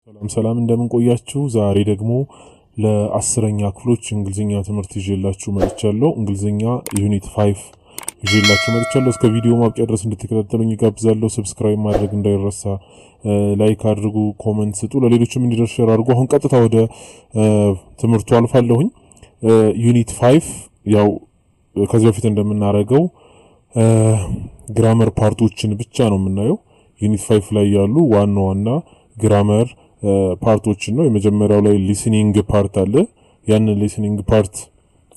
ሰላም እንደምን ቆያችሁ። ዛሬ ደግሞ ለ10ኛ ክፍሎች እንግሊዝኛ ትምህርት ይዤላችሁ መጥቻለሁ። እንግሊዝኛ ዩኒት 5 ይዤላችሁ መጥቻለሁ። እስከ ቪዲዮ ማብቂያ ድረስ እንድትከታተሉኝ ጋብዛለሁ። ሰብስክራይብ ማድረግ እንዳይረሳ፣ ላይክ አድርጉ፣ ኮሜንት ስጡ፣ ለሌሎችም እንዲደርስ ሼር አድርጉ። አሁን ቀጥታ ወደ ትምህርቱ አልፋለሁኝ። ዩኒት 5 ያው ከዚህ በፊት እንደምናደርገው ግራመር ፓርቶችን ብቻ ነው የምናየው። ዩኒት 5 ላይ ያሉ ዋና ዋና ግራመር ፓርቶችን ነው። የመጀመሪያው ላይ ሊስኒንግ ፓርት አለ። ያንን ሊስኒንግ ፓርት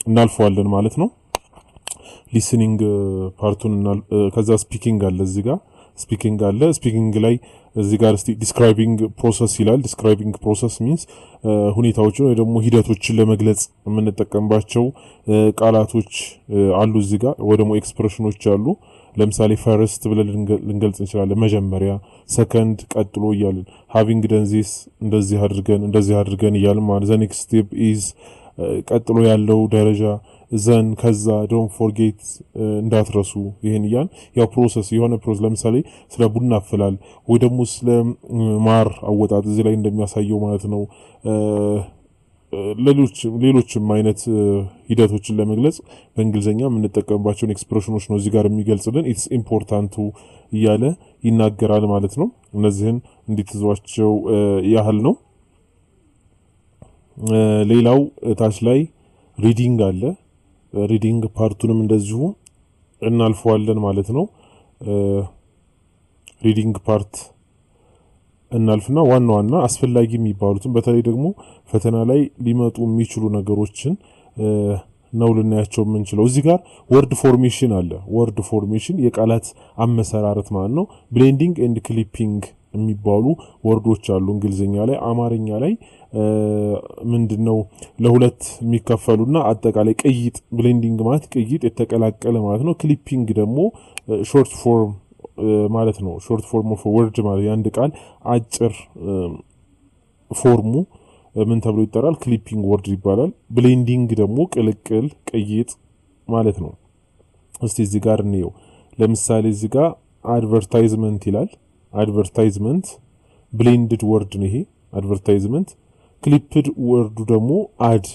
እናልፈዋለን ማለት ነው። ሊስኒንግ ፓርቱን ከዛ ስፒኪንግ አለ። እዚህ ጋር ስፒኪንግ አለ። ስፒኪንግ ላይ እዚህ ጋር ዲስክራይቢንግ ፕሮሰስ ይላል። ዲስክራይቢንግ ፕሮሰስ ሚንስ ሁኔታዎችን ወይ ደግሞ ሂደቶችን ለመግለጽ የምንጠቀምባቸው ቃላቶች አሉ። እዚህ ጋር ወይ ደግሞ ኤክስፕሬሽኖች አሉ። ለምሳሌ ፈርስት ብለን ልንገልጽ እንችላለን፣ መጀመሪያ፣ ሰከንድ፣ ቀጥሎ እያልን ሃቪንግ ደን ዚስ እንደዚህ አድርገን እያልን ማለት ዘ ኔክስት ስቴፕ ኢዝ ቀጥሎ ያለው ደረጃ፣ ዘን ከዛ፣ ዶንት ፎርጌት እንዳትረሱ፣ ይሄን እያልን ያው ፕሮሰስ የሆነ ፕሮሰስ ለምሳሌ ስለ ቡና አፈላል ወይ ደግሞ ስለ ማር አወጣጥ እዚህ ላይ እንደሚያሳየው ማለት ነው። ሌሎችም አይነት ሂደቶችን ለመግለጽ በእንግሊዝኛ የምንጠቀምባቸውን ኤክስፕሬሽኖች ነው እዚህ ጋር የሚገልጽልን። ኢትስ ኢምፖርታንቱ እያለ ይናገራል ማለት ነው። እነዚህን እንዲትዟቸው ያህል ነው። ሌላው ታች ላይ ሪዲንግ አለ። ሪዲንግ ፓርቱንም እንደዚሁ እናልፈዋለን ማለት ነው። ሪዲንግ ፓርት እናልፍና ዋና ዋና አስፈላጊ የሚባሉትን በተለይ ደግሞ ፈተና ላይ ሊመጡ የሚችሉ ነገሮችን ነው ልናያቸው የምንችለው። እዚህ ጋር ወርድ ፎርሜሽን አለ። ወርድ ፎርሜሽን የቃላት አመሰራረት ማለት ነው። ብሌንዲንግ ኤንድ ክሊፒንግ የሚባሉ ወርዶች አሉ እንግሊዝኛ ላይ። አማርኛ ላይ ምንድነው ለሁለት የሚከፈሉና አጠቃላይ ቅይጥ፣ ብሌንዲንግ ማለት ቅይጥ የተቀላቀለ ማለት ነው። ክሊፒንግ ደግሞ ሾርት ፎርም ማለት ነው። ሾርት ፎርም ኦፍ ወርድ ማለት የአንድ ቃል አጭር ፎርሙ ምን ተብሎ ይጠራል? ክሊፒንግ ወርድ ይባላል። ብሌንዲንግ ደግሞ ቅልቅል፣ ቅይጥ ማለት ነው። እስቲ እዚህ ጋር እንየው። ለምሳሌ እዚህ ጋር አድቨርታይዝመንት ይላል። አድቨርታይዝመንት ብሌንድድ ወርድ ነው ይሄ አድቨርታይዝመንት። ክሊፕድ ወርዱ ደግሞ አድ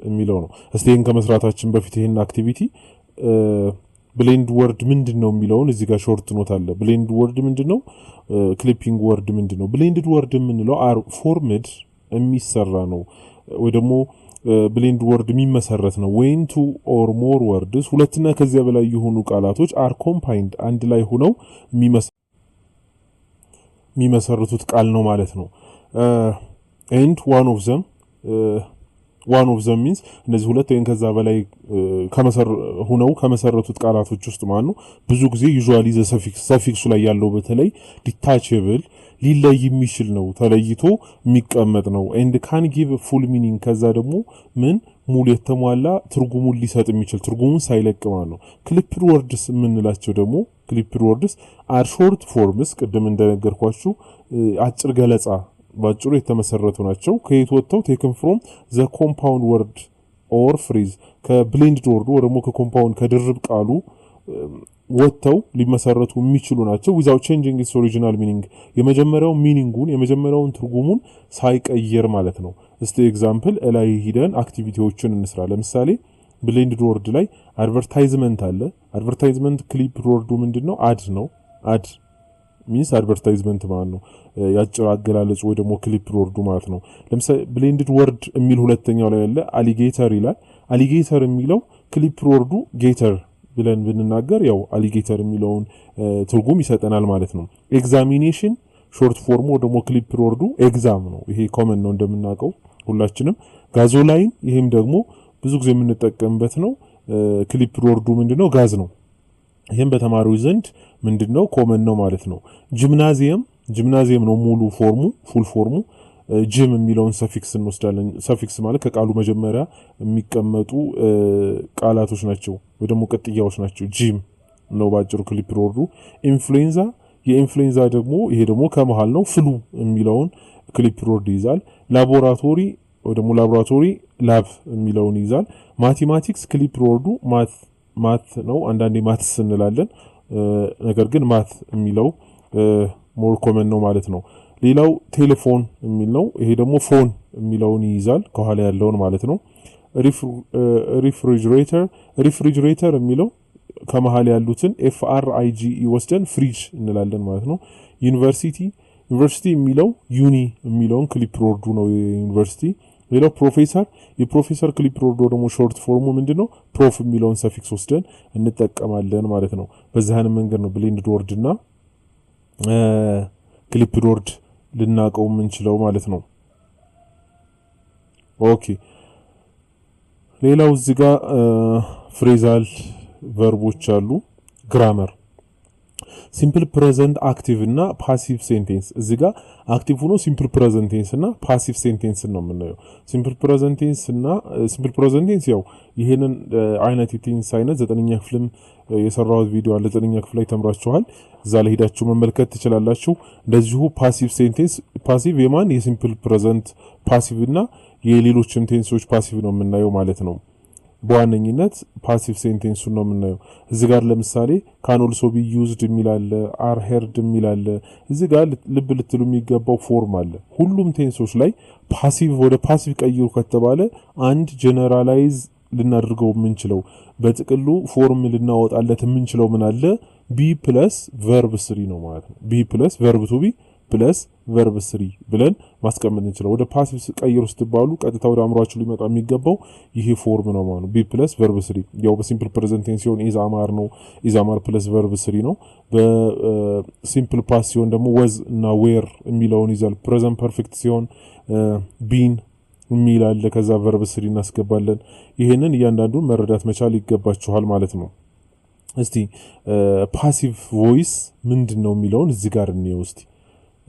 የሚለው ነው። እስቲ ይሄን ከመስራታችን በፊት ይሄን አክቲቪቲ ብሌንድ ወርድ ምንድነው የሚለውን እዚህ ጋር ሾርት ኖት አለ። ብሌንድ ወርድ ምንድነው? ክሊፒንግ ወርድ ምንድነው? ብሌንድድ ወርድ የምንለው አር ፎርምድ የሚሰራ ነው ወይ ደግሞ ብሌንድ ወርድ የሚመሰረት ነው። ዌን ቱ ኦር ሞር ወርድስ ሁለትና ከዚያ በላይ የሆኑ ቃላቶች አር ኮምፓይንድ አንድ ላይ ሆነው የሚመሰርቱት ቃል ነው ማለት ነው። ኤንድ ዋን ኦፍ ዘም ሚንስ እነዚህ ሁለት ወይም ከዛ በላይ ከመሰረቱት ቃላቶች ውስጥ ማለት ነው። ብዙ ጊዜ ዩዥዋሊ ዘ ሰፊክሱ ላይ ያለው በተለይ ዲታቸብል ሊለይ የሚችል ነው፣ ተለይቶ የሚቀመጥ ነው። ኤንድ ካን ጊቭ ፉል ሚኒንግ ከዛ ደግሞ ሙሉ የተሟላ ትርጉሙን ሊሰጥ የሚችል ትርጉሙን ሳይለቅ ማለት ነው። ክሊፕድ ወርድስ የምንላቸው ደግሞ ክሊፕድ ወርድስ አር ሾርት ፎርምስ ቅድም እንደነገርኳችሁ አጭር ገለጻ ባጭሩ የተመሰረቱ ናቸው። ከየት ወጥተው ቴክን ፍሮም ዘ ኮምፓውንድ ወርድ ኦር ፍሬዝ ከብሌንድድ ወርዱ ወይ ደግሞ ከኮምፓውንድ ከድርብ ቃሉ ወጥተው ሊመሰረቱ የሚችሉ ናቸው። ዊዛውት ቼንጂንግ ኢትስ ኦሪጂናል ሚኒንግ የመጀመሪያውን ትርጉሙን ሳይቀየር ማለት ነው። እስቲ ኤግዛምፕል ላይ ሂደን አክቲቪቲዎችን እንስራ። ለምሳሌ ብሌንድድ ወርድ ላይ አድቨርታይዝመንት አለ። አድቨርታይዝመንት ክሊፕድ ወርዱ ምንድነው? አድ ነው። አድ ሚንስ አድቨርታይዝመንት ማለት ነው። ያጭር አገላለጹ ወይ ደግሞ ክሊፕድ ወርዱ ማለት ነው። ለምሳሌ ብሌንድድ ወርድ የሚል ሁለተኛው ላይ ያለ አሊጌተር ይላል። አሊጌተር የሚለው ክሊፕድ ወርዱ ጌተር ብለን ብንናገር ያው አሊጌተር የሚለውን ትርጉም ይሰጠናል ማለት ነው። ኤግዛሚኔሽን ሾርት ፎርሙ ደግሞ ክሊፕድ ወርዱ ኤግዛም ነው። ይሄ ኮመን ነው እንደምናውቀው ሁላችንም። ጋዞላይን ይሄም ደግሞ ብዙ ጊዜ የምንጠቀምበት ነው። ክሊፕድ ወርዱ ምንድነው? ጋዝ ነው። ይሄም በተማሪዎች ዘንድ ምንድነው? ኮመን ነው ማለት ነው። ጂምናዚየም ነው ሙሉ ፎርሙ ፉል ፎርሙ። ጂም የሚለውን ሰፊክስ እንወስዳለን። ሰፊክስ ማለት ከቃሉ መጀመሪያ የሚቀመጡ ቃላቶች ናቸው ወይ ደግሞ ቅጥያዎች ናቸው። ጂም ነው ባጭሩ ክሊፕድ ወርዱ። ኢንፍሉዌንዛ የኢንፍሉዌንዛ ደግሞ ይሄ ደግሞ ከመሃል ነው። ፍሉ የሚለውን ክሊፕድ ወርድ ይይዛል። ላቦራቶሪ ወይ ደግሞ ላቦራቶሪ ላብ የሚለውን ይይዛል። ማቴማቲክስ ክሊፕድ ወርዱ ማት ነው። አንዳንዴ ማትስ እንላለን፣ ነገር ግን ማት የሚለው ሞር ኮመን ነው ማለት ነው። ሌላው ቴሌፎን የሚል ነው ይሄ ደግሞ ፎን የሚለውን ይይዛል ከኋላ ያለውን ማለት ነው ሪፍሪጅሬተር የሚለው ከመሃል ያሉትን FRIG ወስደን ፍሪጅ እንላለን ማለት ነው ዩኒቨርሲቲ የሚለው ዩኒ የሚለውን ክሊፕ ወርዱ ነው ዩኒቨርሲቲ ሌላው ፕሮፌሰር የፕሮፌሰር ክሊፕ ወርዱ ደግሞ ሾርት ፎርሙ ምንድነው ፕሮፍ የሚለውን ሰፊክስ ወስደን እንጠቀማለን ማለት ነው በዛህን መንገድ ነው ብሌንድ ወርድና ክሊፕ ወርድ ልናቀው ምንችለው ማለት ነው ኦኬ ሌላው እዚህ ጋር ፍሬዛል ቨርቦች አሉ ግራመር ሲምፕል ፕሬዘንት አክቲቭ እና ፓሲቭ ሴንቴንስ እዚህ ጋር አክቲቭ ሆኖ ሲምፕል ፕሬዘንት ቴንስ እና ፓሲቭ ሴንቴንስ ነው የምናየው ሲምፕል ፕሬዘንት ቴንስ ያው ይሄንን አይነት የቴንስ አይነት 9ኛ ክፍልም የሰራው ቪዲዮ አለ 9ኛ ክፍል ላይ ተምራችኋል እዛ ላይ ሄዳችሁ መመልከት ትችላላችሁ እንደዚሁ ፓሲቭ ሴንቴንስ ፓሲቭ የማን የሲምፕል ፕሬዘንት ፓሲቭ እና የሌሎችም ቴንሶች ፓሲቭ ነው የምናየው ማለት ነው በዋነኝነት ፓሲቭ ሴንቴንስ ነው የምናየው እዚህ ጋር ለምሳሌ can also be used የሚላል are heard የሚላል እዚህ ጋር ልብ ልትሉ የሚገባው ፎርም አለ ሁሉም ቴንሶች ላይ ፓሲቭ ወደ ፓሲቭ ቀይሩ ከተባለ አንድ ጀነራላይዝ ልናደርገው ምንችለው በጥቅሉ ፎርም ልናወጣለት ምንችለው ምን አለ be plus verb 3 ነው ማለት ነው be plus verb to be plus verb 3 ብለን ማስቀመጥ እንችላለን ወደ ፓሲቭ ቀይሩ ስትባሉ ቀጥታ ወደ አምሯችሁ ሊመጣ የሚገባው ይሄ ፎርም ነው ማለት ነው be plus verb 3 ያው በሲምፕል ፕሬዘንት ቴንስ ሲሆን is amar ነው is amar plus verb 3 ነው በሲምፕል ፓስ ሲሆን ደግሞ was እና were የሚለውን ይዛል ፕሬዘንት ፐርፌክት ሲሆን been የሚላል ከዛ verb 3 እናስገባለን ይሄንን እያንዳንዱን መረዳት መቻል ይገባችኋል ማለት ነው እስቲ ፓሲቭ ቮይስ ምንድነው የሚለውን እዚህ ጋር እንየው እስቲ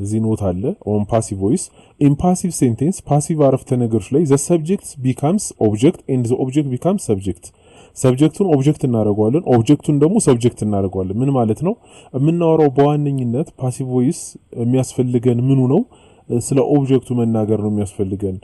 እዚህ ኖት አለ on passive voice in passive sentence passive አረፍተ ነገሮች ላይ the subject becomes object and the object becomes subject ሰብጀክቱን ኦብጀክት እናደርጋለን ኦብጀክቱን ደግሞ ሰብጀክት እናደርጋለን ምን ማለት ነው የምናወራው በዋነኝነት ፓሲቭ ቮይስ የሚያስፈልገን ምኑ ነው ስለ ኦብጀክቱ መናገር ነው የሚያስፈልገን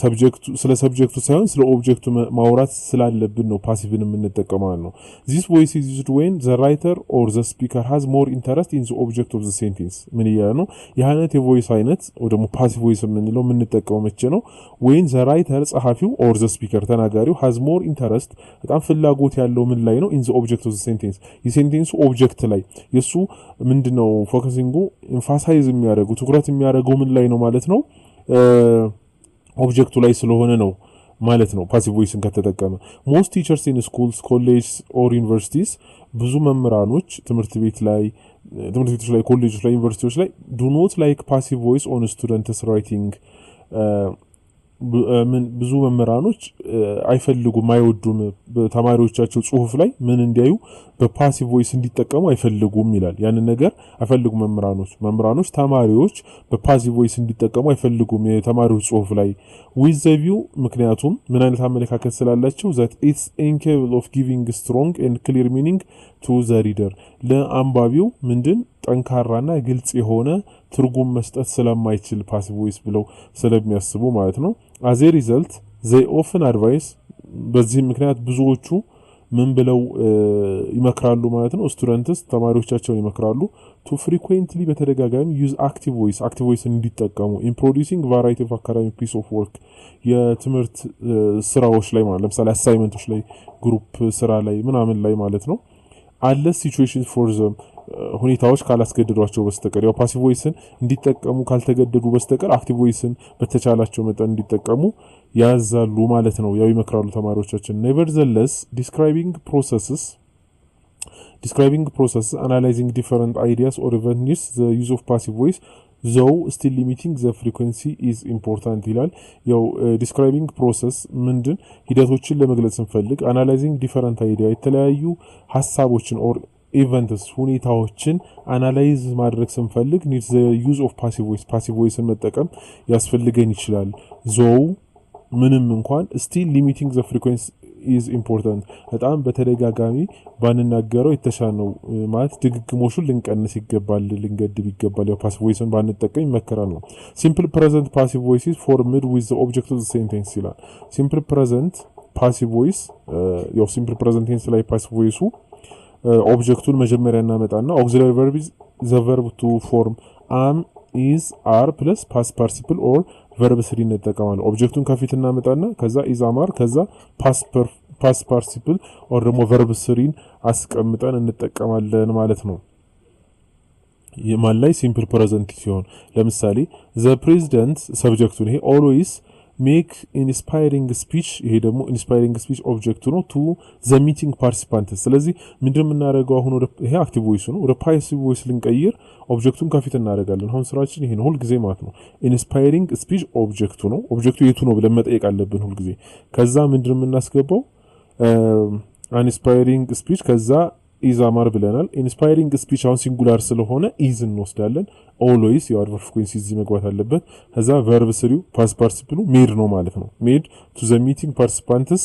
ሰብጀክቱ ስለ ሰብጀክቱ ሳይሆን ስለ ኦብጀክቱ ማውራት ስላለብን ነው ፓሲቭን የምንጠቀመው ነው this voice is used when the writer or the speaker has more interest in the object of the sentence ምን ይያለው ነው የሃይነት የቮይስ አይነት ወይ ደግሞ ፓሲቭ ቮይስ የምንለው የምንጠቀመው መቼ ነው when the writer ጸሐፊው or the speaker ተናጋሪው has more interest በጣም ፍላጎት ያለው ምን ላይ ነው in the object of the sentence የሴንቴንሱ ኦብጀክት ላይ የሱ ምንድነው ፎከሲንጉ ኤምፋሳይዝ የሚያደርገው ትኩረት የሚያደርገው ምን ላይ ነው ማለት ነው ኦብጀክቱ ላይ ስለሆነ ነው ማለት ነው ፓሲቭ ቮይስን ከተጠቀመ most teachers in schools colleges or universities ብዙ መምህራኖች ትምህርት ቤቶች ላይ ኮሌጆች ላይ ዩኒቨርሲቲዎች ላይ do not like passive voice on students writing ብዙ መምህራኖች አይፈልጉም አይወዱም በተማሪዎቻቸው ጽሁፍ ላይ ምን እንዲያዩ በፓሲቭ ቮይስ እንዲጠቀሙ አይፈልጉም ይላል ያንን ነገር አይፈልጉም መምህራኖች ተማሪዎች በፓሲቭ ቮይስ እንዲጠቀሙ አይፈልጉም የተማሪዎች ጽሁፍ ላይ with the view ምክንያቱም ምን አይነት አመለካከት ስላላቸው that it's incapable of giving strong and clear meaning to the reader ለአንባቢው ምንድን ጠንካራና ግልጽ የሆነ ትርጉም መስጠት ስለማይችል ፓሲቭ ቮይስ ብለው ስለሚያስቡ ማለት ነው as a result they often advise በዚህ ምክንያት ብዙዎቹ ምን ብለው ይመክራሉ ማለት ነው ስቱደንትስ ተማሪዎቻቸውን ይመክራሉ to frequently በተደጋጋሚ use active voice እንዲጠቀሙ in producing variety of academic piece of work የትምህርት ስራዎች ላይ ማለት ለምሳሌ አሳይመንቶች ላይ ግሩፕ ስራ ላይ ምናምን ላይ ማለት ነው unless situations for them ሁኔታዎች ካላስገደዷቸው በስተቀር ያው ፓሲቭ ቮይስን እንዲጠቀሙ ካልተገደዱ በስተቀር አክቲቭ ቮይስን በተቻላቸው መጠን እንዲጠቀሙ ያዛሉ ማለት ነው ያው ይመክራሉ ተማሪዎቻችን nevertheless describing process analyzing different ideas or events the use of passive voice though still limiting the frequency is important ይላል ያው describing process ምንድን ሂደቶችን ለመግለጽ እንፈልግ analyzing different idea የተለያዩ ሐሳቦችን or events ሁኔታዎችን አናላይዝ ማድረግ ስንፈልግ need the use of passive voice መጠቀም ያስፈልገን ይችላል though ምንም እንኳን still limiting the frequency is important በጣም በተደጋጋሚ ባንናገረው የተሻለ ነው ማለት ድግግሞሹን ልንቀንስ ይገባል ልንገድብ ይገባል ያው passive voice ባንጠቀም ይመከራል ነው simple present passive voice is formed with the object of the sentence ይላል simple present passive voice ያው simple present tense ላይ passive voice ኦብጀክቱን መጀመሪያ እናመጣና auxiliary verb is the verb to form am is are plus past participle or verb 3 እንጠቀማለን ኦብጀክቱን ከፊት እናመጣና ከዛ is are ከዛ past participle or ደግሞ verb 3 አስቀምጠን እንጠቀማለን ማለት ነው የማን ላይ ሲምፕል ፕሬዘንት ሲሆን ለምሳሌ the president ሰብጀክቱን ይሄ always make inspiring speech ይሄ ደግሞ inspiring speech ኦብጀክቱ ነው to the meeting participants ስለዚህ ምንድነው የምናደርገው አሁን ወደ ይሄ አክቲቭ ቮይስ ነው ወደ ፓሲቭ ቮይስ ልንቀይር ኦብጀክቱን ከፊት እናደርጋለን አሁን ስራችን ይሄ ነው ሁሉ ጊዜ ማለት ነው inspiring speech ኦብጀክቱ ነው ኦብጀክቱ የቱ ነው ብለን መጠየቅ አለብን ሁሉ ጊዜ ከዛ ምንድነው የምናስገባው inspiring speech ከዛ is are ብለናል inspiring speech አሁን ሲንጉላር ስለሆነ is እንወስዳለን always your verb frequency እዚህ መግባት አለበት ከዛ verb 3 past participle made ነው ማለት ነው made to the meeting participants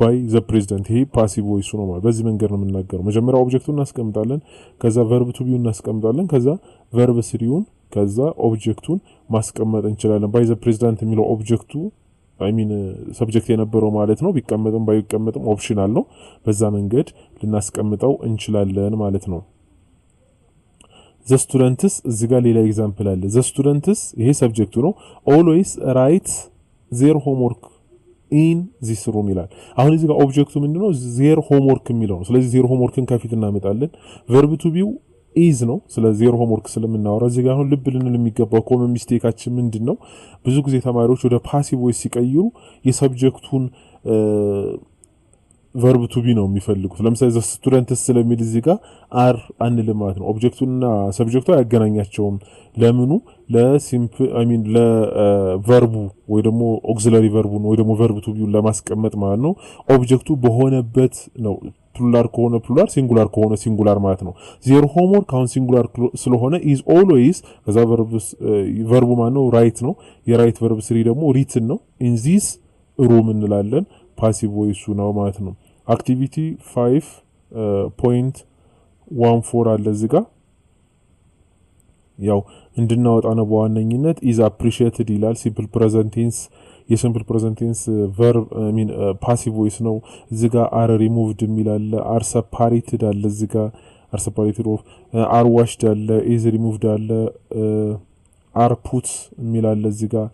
by the president ይሄ passive voice ነው ማለት በዚህ መንገድ ነው የምናገረው መጀመሪያ ኦብጀክቱን እናስቀምጣለን ከዛ verb to be እናስቀምጣለን ከዛ verb 3ን ከዛ ኦብጀክቱን ማስቀመጥ እንችላለን by the president የሚለው ኦብጀክቱ ሰብጀክት የነበረው ማለት ነው ቢቀመጥም ባይቀመጥም ኦፕሽናል ነው በዛ መንገድ ልናስቀምጠው እንችላለን ማለት ነው the students እዚህ ጋር ሌላ ኤግዛምፕል አለ the students ይሄ ሰብጀክቱ ነው always write their homework in this room ይላል አሁን እዚህ ጋር ኦብጀክቱ ምንድነው their homework የሚለው ነው ስለዚህ their homeworkን ከፊት እናመጣለን verb to be is ነው ስለዚህ ዜሮ ሆምወርክ ስለምናወራ እዚህ ጋር አሁን ልብ ልንል የሚገባው ኮመን ሚስቴካችን ምንድነው ብዙ ጊዜ ተማሪዎች ወደ ፓሲቭ ቮይስ ሲቀይሩ የሰብጀክቱን verb to be ነው የሚፈልጉት ለምሳሌ the students ስለሚል እዚህ ጋር are አንልም ማለት ነው ኦብጀክቱና ሰብጀክቱ አያገናኛቸውም ለምኑ ለሲምፕል ለቨርቡ ወይ ደግሞ ኦክሲለሪ ቨርቡን ወይ ደግሞ verb to be ለማስቀመጥ ማለት ነው ኦብጀክቱ በሆነበት ነው ፕሉራል ከሆነ ፕሉራል ሲንጉላር ከሆነ ሲንጉላር ማለት ነው ዜሮ ሆምወርክ አሁን ሲንጉላር ስለሆነ is always ከዛ verb ማለት ነው write ነው የራይት verb 3 ደግሞ written ነው in this room እንላለን ፓሲቭ ቮይሱ ነው ማለት ነው አክቲቪቲ 5.14 አለ እዚህ ጋር ያው እንድናወጣ ነው በዋነኝነት is appreciated ይላል ሲምፕል ፕሬዘንት ቴንስ የሲምፕል ፕሬዘንት ቴንስ verb ፓሲቭ ቮይስ ነው እዚህ ጋር are removed የሚላል are separated አለ እዚህ ጋር are separated of are washed አለ is removed አለ are put የሚላል እዚህ ጋር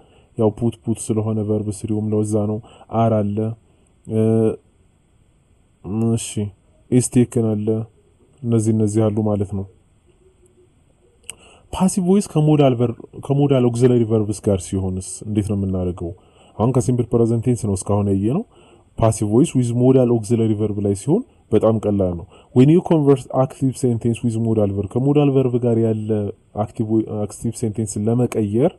ያው put ስለሆነ verb 3ም ለዛ ነው are አለ እሺ is taken አለ እነዚህ አሉ ማለት ነው ፓሲቭ ቮይስ ከሞዳል ኦክሲለሪ ቨርብስ ጋር ሲሆንስ እንዴት ነው የምናደርገው አሁን ከሲምፕል ፕሬዘንት ቴንስ ነው እስካሁን ያየነው ፓሲቭ ቮይስ ዊዝ ሞዳል ኦክሲለሪ ቨርብ ላይ ሲሆን በጣም ቀላል ነው when you convert active sentence with modal verb ከሞዳል ቨርብ ጋር ያለ active sentence ለመቀየር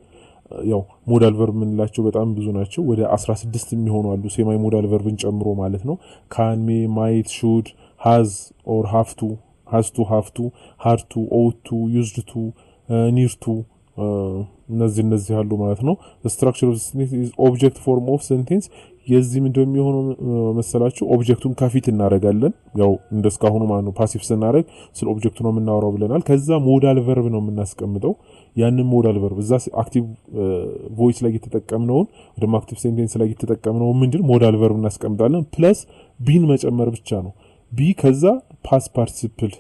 ያው ሞዳል ቨርብ ምንላቸው በጣም ብዙ ናቸው ወደ 16 የሚሆኑ አሉ ሴማይ ሞዳል ቨርብን ጨምሮ ማለት ነው can may might should has or have to have to had to ought to used to near to እነዚህ ያሉ ማለት ነው the structure of the sentence is object form of sentence የዚህ ምንድነው የሚሆነው መሰላችሁ ኦብጀክቱን ከፊት እናረጋለን ያው እንደስካሁኑ ማለት ነው ፓሲቭ ስናረግ ስለ ኦብጀክቱ ነው የምናወራው ብለናል ከዛ ሞዳል ቨርብ ነው የምናስቀምጠው ያንን ሞዳል ቨርብ እዛ አክቲቭ ቮይስ ላይ የተጠቀምነውን ወደ አክቲቭ ሴንቴንስ ላይ የተጠቀምነው ምንድነው ሞዳል ቨርብ እናስቀምጣለን ፕለስ ቢን መጨመር ብቻ ነው ቢ ከዛ ፓስት ፓርቲሲፕል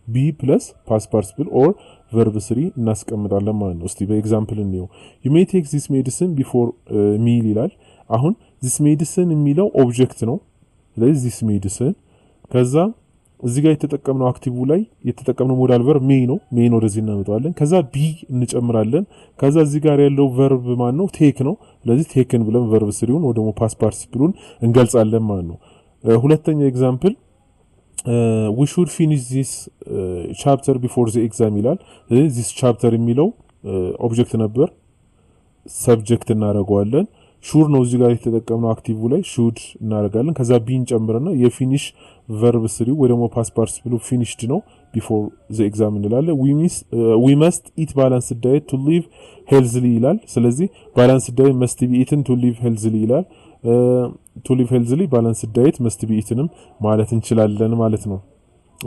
ቢ ፕለስ ፓስት ፓርቲሲፕል ኦር verb 3 እናስቀምጣለን ማለት ነው እስቲ በኤግዛምፕል እንየው you may take this medicine before meal ይላል አሁን this medicine የሚለው ኦብጀክት ነው ስለዚህ this medicine ከዛ እዚህ ጋር የተጠቀምነው አክቲቭ ላይ የተጠቀምነው ሞዳል verb may ነው ወደዚህ እናመጣዋለን ከዛ ቢ እንጨምራለን ከዛ እዚህ ጋር ያለው verb ማን ነው take ነው ስለዚህ taken ብለን verb 3ን ወይ ደግሞ past participle እንገልጻለን ማለት ነው ሁለተኛ ኤግዛምፕል we should finish this chapter before the exam ይላል this chapter የሚለው ኦብጀክት ነበር ሰብጀክት እናደርገዋለን ሹር ነው እዚህ ጋር የተጠቀምነው አክቲቭ ላይ should እናደርጋለን ከዛ ቢን ጨምረና የፊኒሽ verb 3 ወይ ደግሞ past participle finished ነው before the exam እንላለን we must eat balanced diet to live healthily ይላል ስለዚህ balanced diet must be eaten to live healthily ይላል to live healthily balanced diet must be eaten ማለት እንችላለን ማለት ነው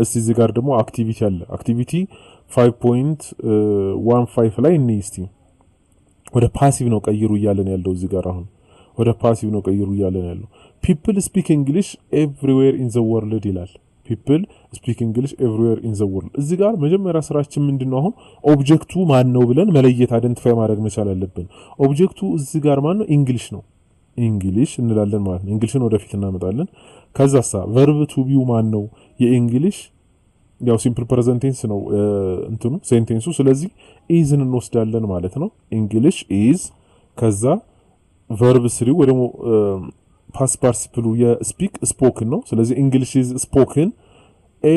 እስቲ እዚህ ጋር ደግሞ አክቲቪቲ አለ አክቲቪቲ 5.15 ላይ እንይስቲ ወደ ፓሲቭ ነው ቀይሩ ይያለን ያለው እዚህ ጋር አሁን ወደ ፓሲቭ ነው ቀይሩ ይያለን ያለው people speak english everywhere in the world ይላል people speak English everywhere in the world እዚህ ጋር መጀመሪያ ስራችን ምንድነው አሁን ኦብጀክቱ ማን ነው ብለን መለየት አይደንቲፋይ ማድረግ መቻል አለብን ኦብጀክቱ እዚህ ጋር ማን ነው እንግሊሽ ነው እንግሊሽ እንላለን ማለት ነው እንግሊሽን ወደፊት እናመጣለን ከዛሳ verb to be ማን ነው የእንግሊሽ ያው ሲምፕል ፕሬዘንት ቴንስ ነው እንትኑ ሴንቴንሱ ስለዚህ ኢዝን እንወስዳለን ማለት ነው እንግሊሽ ኢዝ ከዛ verb 3 ወይ ደግሞ past participle የስፒክ ስፖክን ነው ስለዚህ እንግሊሽ ኢዝ ስፖክን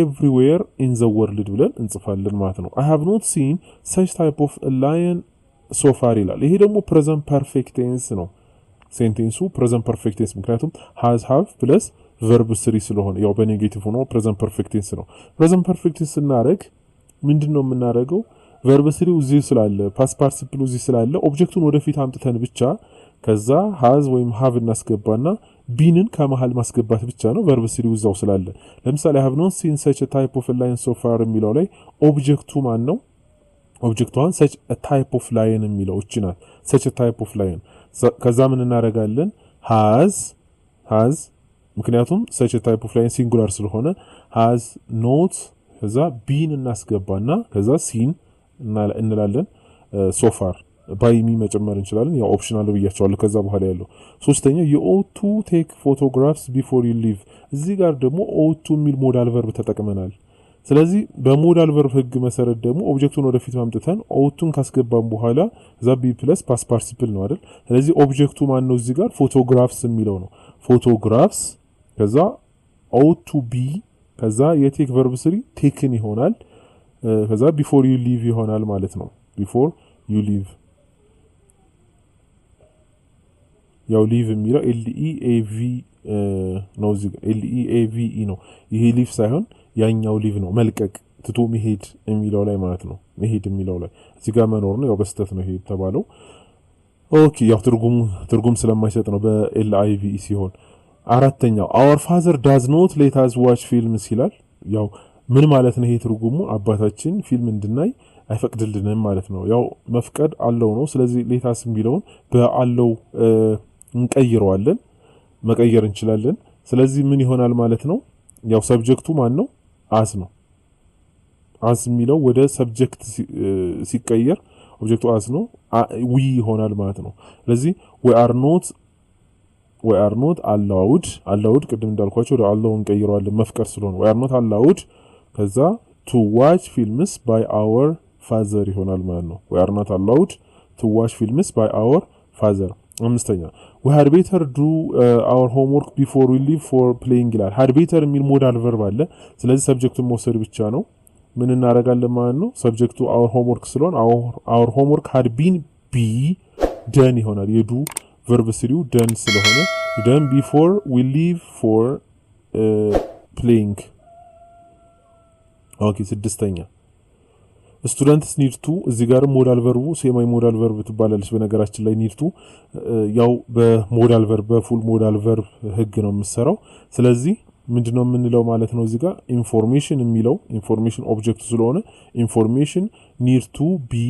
everywhere in the world ብለን እንጽፋለን ማለት ነው I have not seen such type of a lion so far ይላል ይሄ ደግሞ present perfect tense ነው ሴንቴንሱ present perfect tense ምክንያቱም has have plus verb 3 ስለሆነ ያው በኔጌቲቭ ሆኖ present perfect tense ነው present perfect tense እናረግ ምንድነው የምናረገው verb 3 እዚህ ስላለ past participle እዚህ ስላለ ኦብጀክቱን ወደፊት አምጥተን ብቻ ከዛ has ወይም have እናስገባና ቢንን ከመሃል ማስገባት ብቻ ነው verb 3 እዛው ስላለ ለምሳሌ have not seen such a type of a lion so far የሚለው ላይ ኦብጀክቱ ማን ነው ኦብጀክቱን such a type of lion የሚለው እቺና such a type of lion ከዛ ምን እናረጋለን has ምክንያቱም such a type of lion singular ስለሆነ has not ከዛ ቢን እናስገባና ከዛ seen እንላለን so far ባይሚ መጨመር እንችላለን ያው ኦፕሽናል ብያቸዋለሁ ከዛ በኋላ ያለው ሶስተኛው you ought to take photographs before you leave እዚህ ጋር ደግሞ ought to የሚል ሞዳል ቨርብ ተጠቅመናል ስለዚህ በሞዳል ቨርብ ህግ መሰረት ደግሞ ኦብጀክቱን ወደፊት ማምጥተን ought-ን ካስገባን በኋላ እዛ be plus past participle ነው አይደል ስለዚህ ኦብጀክቱ ማን ነው እዚህ ጋር photographs የሚለው ነው photographs ከዛ ought to be ከዛ የቴክ ቨርብ 3 taken ይሆናል ከዛ before you leave ይሆናል ማለት ነው before you leave ያው leave የሚለው leave ነው እዚህ leave ነው ይሄ leave ሳይሆን ያኛው leave ነው መልቀቅ ትቶ መሄድ የሚለው ላይ ማለት ነው መሄድ የሚለው ላይ እዚህ ጋር መኖር ነው ያው በስተት ነው ይሄ ተባለው ኦኬ ያው ትርጉም ስለማይሰጥ ነው በlive ሲሆን አራተኛው our father does not let us watch films ይላል ያው ምን ማለት ነው ይሄ ትርጉሙ አባታችን ፊልም እንድናይ አይፈቅድልንም ማለት ነው ያው መፍቀድ አለው ነው ስለዚህ ሌታስ የሚለውን በአለው እንቀይረዋለን መቀየር እንችላለን ስለዚህ ምን ይሆናል ማለት ነው ያው ሰብጀክቱ ማን ነው as ነው as የሚለው ወደ ሰብጀክት ሲቀየር ኦብጀክቱ as ነው we ይሆናል ማለት ነው ስለዚህ we are not allowed ቅድም እንዳልኳችሁ ወደ allow እንቀይረዋለን መፍቀድ ስለሆነ we are not allowed ከዛ to watch films by our father ይሆናል ማለት ነው we are not allowed to watch films by our father አምስተኛ we had better do our homework before we leave for playing ይላል had better የሚል ሞዳል ቨርብ አለ ስለዚህ ሰብጀክቱን መውሰድ ብቻ ነው ምን እናረጋለን ማለት ነው ሰብጀክቱ our homework ስለሆነ our homework had been be done ይሆናል የዱ ቨርብ 3 done ስለሆነ done before we leave for playing ኦኬ ስድስተኛ students need to እዚህ ጋር ሞዳል ቨርቡ ሴማይ ሞዳል ቨርብ ትባላለች በነገራችን ላይ need to ያው በሞዳል ቨርብ በፉል ሞዳል ቨርብ ህግ ነው የምሰራው ስለዚህ ምንድነው የምንለው ማለት ነው እዚህ ጋር ኢንፎርሜሽን የሚለው ኢንፎርሜሽን ኦብጀክት ስለሆነ ኢንፎርሜሽን need to be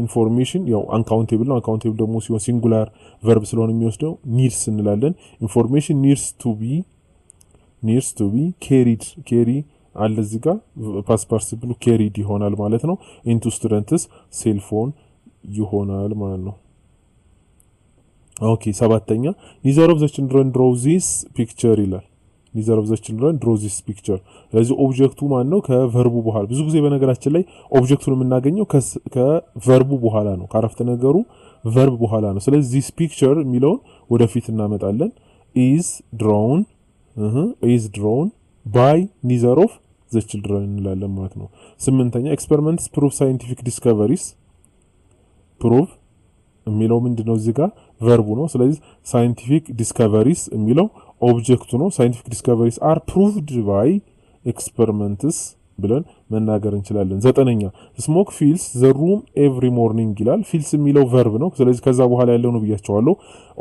ኢንፎርሜሽን ያው አንካውንቴብል ነው አንካውንቴብል ደግሞ ሲሆን ሲንጉላር ቨርብ ስለሆነ የሚወስደው needs እንላለን ኢንፎርሜሽን needs to be carry አለ እዚህ ጋር past participle carried ይሆናል ማለት ነው into students cell phone ይሆናል ማለት ነው ኦኬ ሰባተኛ neither of the children draw this picture ይላል neither of the children draw this picture ስለዚህ ኦብጀክቱ ማን ነው ከቨርቡ በኋላ ብዙ ጊዜ በነገራችን ላይ ኦብጀክቱን የምናገኘው ከቨርቡ በኋላ ነው ከአረፍተ ነገሩ ቨርብ በኋላ ነው ስለዚህ this picture የሚለውን ወደፊት እናመጣለን is drawn by neither of the children እንላለን ማለት ነው ስምንተኛ experiments prove scientific discoveries prove የሚለው ምንድነው እዚህ ጋር ቨርቡ ነው ስለዚህ scientific discoveries የሚለው ኦብጀክቱ ነው scientific discoveries are proved by experiments ብለን መናገር እንችላለን ዘጠነኛ smoke fills the room every morning ይላል fills የሚለው ቨርብ ነው ስለዚህ ከዛ በኋላ ያለው ነው ብያቸዋለሁ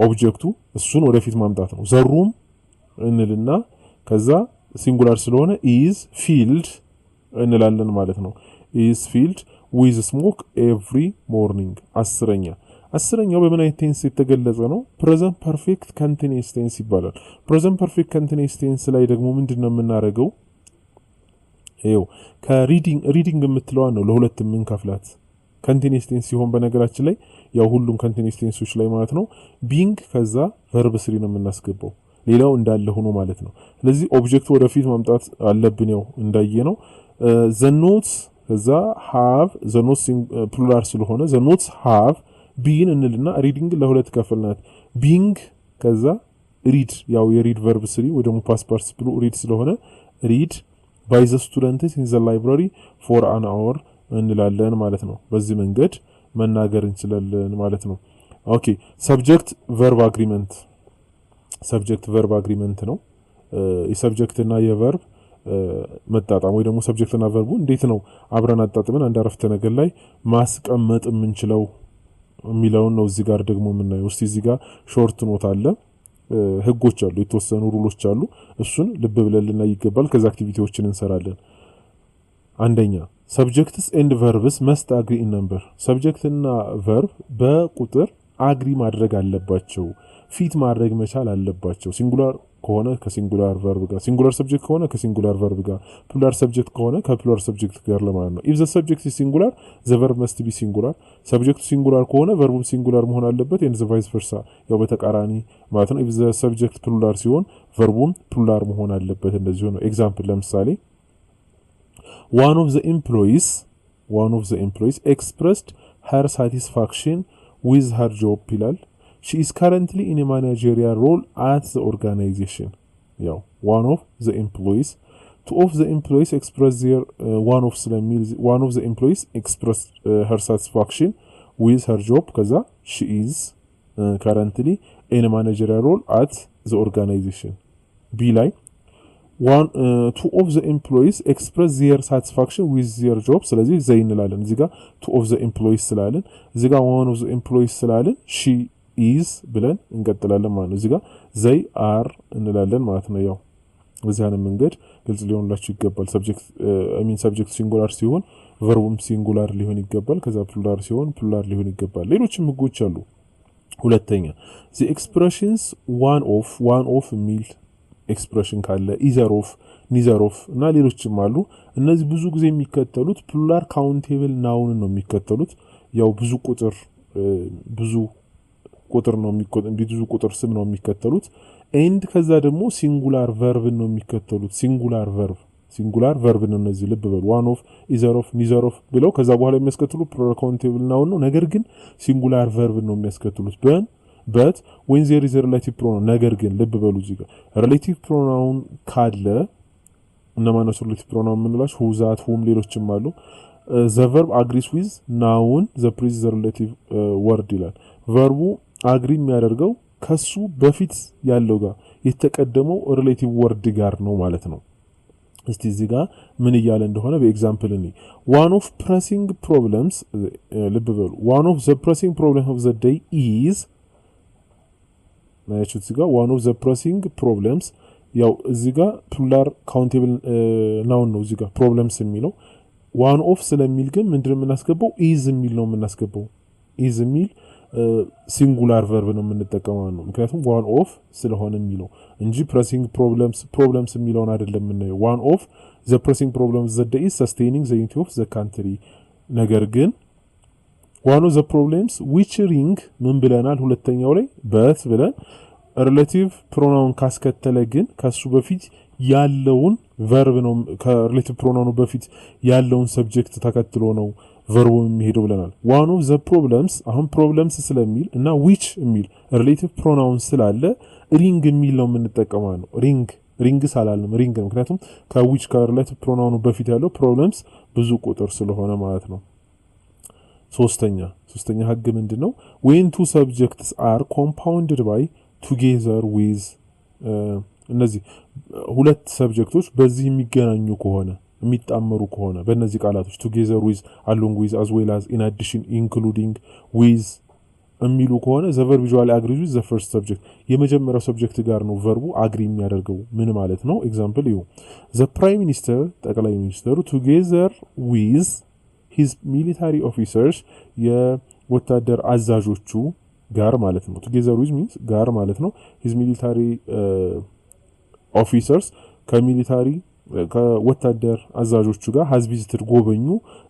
ኦብጀክቱ እሱን ወደፊት ማምጣት ነው the room እንልና ከዛ ሲንጉላር ስለሆነ is filled እንላለን ማለት ነው is filled with smoke every morning አስረኛ አስረኛው በምን አይነት ቴንስ የተገለጸ ነው? ፕሬዘንት ፐርፌክት ኮንቲኒየስ ቴንስ ይባላል። ፕሬዘንት ፐርፌክት ኮንቲኒየስ ቴንስ ላይ ደግሞ ምንድነው የምናደርገው? ይኸው ከሪዲንግ የምትለዋ ነው ለሁለት የምንከፍላት። ኮንቲኒየስ ቴንስ ሲሆን በነገራችን ላይ ያው ሁሉም ኮንቲኒየስ ቴንሶች ላይ ማለት ነው ቢንግ ከዛ ቨርብ ስሪ ነው የምናስገባው፣ ሌላው እንዳለ ሆኖ ማለት ነው። ስለዚህ ኦብጀክቱ ወደፊት ማምጣት አለብን። ያው እንዳየ ነው ዘ ኖትስ ከዛ ሃቭ ዘ ኖትስ ፕሉራል ስለሆነ ዘ ኖትስ ሃቭ ቢን እንልና ሪዲንግ ለሁለት ከፈልናት። ቢንግ ከዛ ሪድ ያው የሪድ ቨርብ ስሪ ወይ ደግሞ ፓስት ፓርቲሲፕሉ ሪድ ስለሆነ ሪድ ባይ ዘ ስቱደንትስ ኢን ዘ ላይብራሪ ፎር አን አወር እንላለን ማለት ነው። በዚህ መንገድ መናገር እንችላለን ማለት ነው። ኦኬ ሰብጀክት ቨርብ አግሪመንት። ሰብጀክት ቨርብ አግሪመንት ነው የሰብጀክትና የቨርብ መጣጣም ወይ ደግሞ ሰብጀክትና ቨርቡ እንዴት ነው አብረን አጣጥመን አንድ አረፍተ ነገር ላይ ማስቀመጥ የምንችለው የሚለውን ነው እዚህ ጋር ደግሞ የምናየው። እስቲ እዚህ ጋር ሾርት ኖት አለ፣ ህጎች አሉ፣ የተወሰኑ ሩሎች አሉ። እሱን ልብ ብለን ልናይ ይገባል። ከዛ አክቲቪቲዎችን እንሰራለን። አንደኛ ሰብጀክትስ ኤንድ ቨርብስ መስት አግሪ ኢን ነምበር። ሰብጀክትና ቨርብ በቁጥር አግሪ ማድረግ አለባቸው፣ ፊት ማድረግ መቻል አለባቸው። ሲንጉላር ከሆነ ከሲንጉላር ቨርብ ጋር፣ ሲንጉላር ሰብጀክት ከሆነ ከሲንጉላር ቨርብ ጋር፣ ፕሉራል ሰብጀክት ከሆነ ከፕሉራል ሰብጀክት ጋር ለማለት ነው። ኢፍ ዘ ሰብጀክት ኢዝ ሲንጉላር ዘ ቨርብ መስት ቢ ሲንጉላር። ሰብጀክቱ ሲንጉላር ከሆነ ቨርቡም ሲንጉላር መሆን አለበት። ኤንድ ዘ ቫይስ ቨርሳ ያው በተቃራኒ ማለት ነው። ኢፍ ዘ ሰብጀክት ፕሉራል ሲሆን ቨርቡም ፕሉራል መሆን አለበት። እንደዚህ ነው። ኤግዛምፕል ለምሳሌ one of the employees expressed her satisfaction with her job ይላል። she is currently in a managerial role at the organization። ያው one of the employees two of the employees expressed their one of the employees expressed her satisfaction with her job ከዛ she is currently in a managerial role at the organization። b ላይ two of the employees express their satisfaction with their job ስለዚህ ዘይ እንላለን። እዚህ ጋር two of the employees ስላለን እዚህ ጋር one of the employees ስላለን she is ብለን እንቀጥላለን ማለት ነው። እዚህ ጋር ዘይ are እንላለን ማለት ነው። ያው በዚህ አይነት መንገድ ግልጽ ሊሆንላችሁ ይገባል። ሰብጀክት ሲንጉላር ሲሆን ቨርቡም ሲንጉላር ሊሆን ይገባል። ከዛ ፕሉራል ሲሆን ፕሉራል ሊሆን ይገባል። ሌሎችም ህጎች አሉ። ሁለተኛ the expressions one of የሚል ኤክስፕሬሽን ካለ ኢዘር ኦፍ ኒዘር ኦፍ እና ሌሎችም አሉ። እነዚህ ብዙ ጊዜ የሚከተሉት ፕሉራል ካውንቴብል ናውን ነው የሚከተሉት። ያው ብዙ ቁጥር ነው ብዙ ቁጥር ስም ነው የሚከተሉት። ኤንድ ከዛ ደግሞ ሲንጉላር ቨርብ ነው የሚከተሉት። ሲንጉላር ቨርብ ነው። እነዚህ ልብ በሉ ዋን ኦፍ ኢዘር ኦፍ ኒዘር ኦፍ ብለው ከዛ በኋላ የሚያስከትሉ ፕሉራል ካውንቴብል ናውን ነው። ነገር ግን ሲንጉላር ቨርብ ነው የሚያስከትሉት። but when there is a relative pronoun ነገር ግን ልብ በሉ እዚህ ጋር relative pronoun ካለ እነማን ነው relative pronoun የምንላቸው? who that whom ሌሎችም አሉ። the verb agrees with noun the preceding the relative word ይላል። ቨርቡ አግሪ የሚያደርገው ከሱ በፊት ያለው ጋር የተቀደመው relative word ጋር ነው ማለት ነው። እስቲ እዚህ ጋር ምን እያለ እንደሆነ በኤግዛምፕል እኔ one of pressing problems ልብ በሉ one of the pressing problems of the day is ናያችሁ እዚህ ጋር one of the pressing problems ያው እዚህ ጋር ፕሉራል ካውንቴብል ናውን ነው። እዚህ ጋር ፕሮብለምስ የሚለው one of ስለሚል ግን ምንድነው የምናስገባው? is የሚል ነው የምናስገባው። is የሚል ሲንጉላር ቨርብ ነው የምንጠቀመው ነው። ምክንያቱም one of ስለሆነ የሚለው እንጂ pressing problems የሚለውን አይደለም የምናየው። one of the pressing problems that is sustaining the unity of the country። ነገር ግን one of the problems which ring ምን ብለናል? ሁለተኛው ላይ but ብለን relative pronoun ካስከተለ ግን ከሱ በፊት ያለውን ቨርብ ነው ከሪሌቲቭ ፕሮናውኑ በፊት ያለውን ሰብጀክት ተከትሎ ነው ቨርቡ የሚሄደው ብለናል። one of the problems አሁን problems ስለሚል እና which የሚል ሪሌቲቭ ፕሮናውን ስላለ ሪንግ የሚል ነው የምንጠቀመው ነው። ሪንግ ሳላልንም ሪንግ ነው። ምክንያቱም ከዊች ከሪሌቲቭ ፕሮናውኑ በፊት ያለው problems ብዙ ቁጥር ስለሆነ ማለት ነው። ሶስተኛ ህግ ምንድነው? when two subjects are compounded by together with እነዚህ ሁለት ሰብጀክቶች በዚህ የሚገናኙ ከሆነ የሚጣመሩ ከሆነ በእነዚህ ቃላቶች together with along with as well as in addition including with የሚሉ ከሆነ the verb usually agrees with the first subject የመጀመሪያው ሰብጀክት ጋር ነው ቨርቡ አግሪ የሚያደርገው። ምን ማለት ነው? ኤግዛምፕል ይኸው the prime minister ጠቅላይ ሚኒስትሩ together with his military officers ወታደር አዛዦቹ ጋር ማለት ነው together with means ጋር ማለት ነው his military officers ከሚሊታሪ ከወታደር አዛዦቹ ጋር has visited ጎበኙ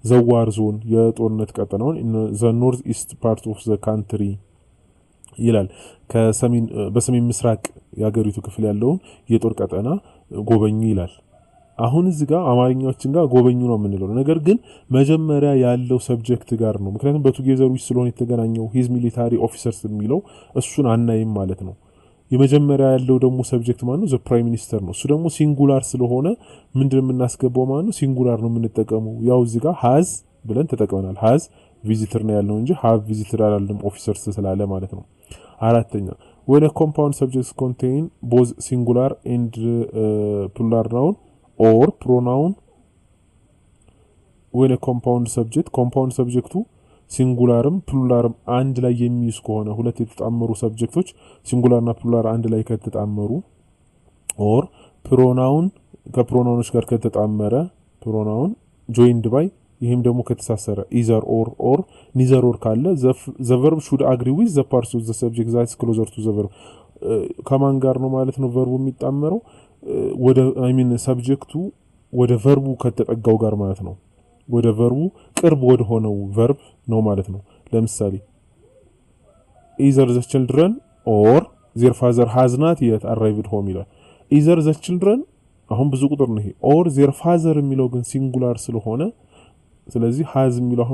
the war zone የጦርነት ቀጠናውን in the north east part of the country ይላል ከሰሜን በሰሜን ምስራቅ ያገሪቱ ክፍል ያለውን የጦር ቀጠና ጎበኙ ይላል አሁን እዚህ ጋር አማርኛዎችን ጋር ጎበኙ ነው የምንለው ነገር ግን መጀመሪያ ያለው ሰብጀክት ጋር ነው ምክንያቱም በቱጌዘሮች ስለሆነ የተገናኘው his military officers የሚለው እሱን አናይም ማለት ነው የመጀመሪያ ያለው ደግሞ ሰብጀክት ማለት ነው the prime minister ነው እሱ ደግሞ ሲንጉላር ስለሆነ ምንድነው የምናስገባው ማለት ነው ሲንጉላር ነው የምንጠቀመው ያው እዚህ ጋር has ብለን ተጠቅመናል has visitor ነው ያለው እንጂ have visitor አይደለም officers ስላለ ማለት ነው አራተኛ when a compound subjects contain both singular and plural noun or pronoun when a compound subject ሲንጉላርም ፕሉራልም አንድ ላይ የሚይዝ ከሆነ ሁለት የተጣመሩ ሰብጀክቶች ሲንጉላርና ፕሉራል አንድ ላይ ከተጣመሩ or pronoun ከፕሮናውኖች ጋር ከተጣመረ pronoun joined by ይሄም ደግሞ ከተሳሰረ either or neither or ካለ the verb should agree with the parts of the subject that is closer to the verb ከማን ጋር ነው ማለት ነው verb የሚጣመረው ወደ ሰብጀክቱ ወደ verb ከተጠጋው ጋር ማለት ነው ወደ verb ቅርብ ወደ ሆነው verb ነው ማለት ነው ለምሳሌ either the children or their father has not yet arrived home ይላል either the children አሁን ብዙ ቁጥር ነው ይሄ or their father የሚለው ግን ሲንጉላር ስለሆነ ስለዚህ has የሚለው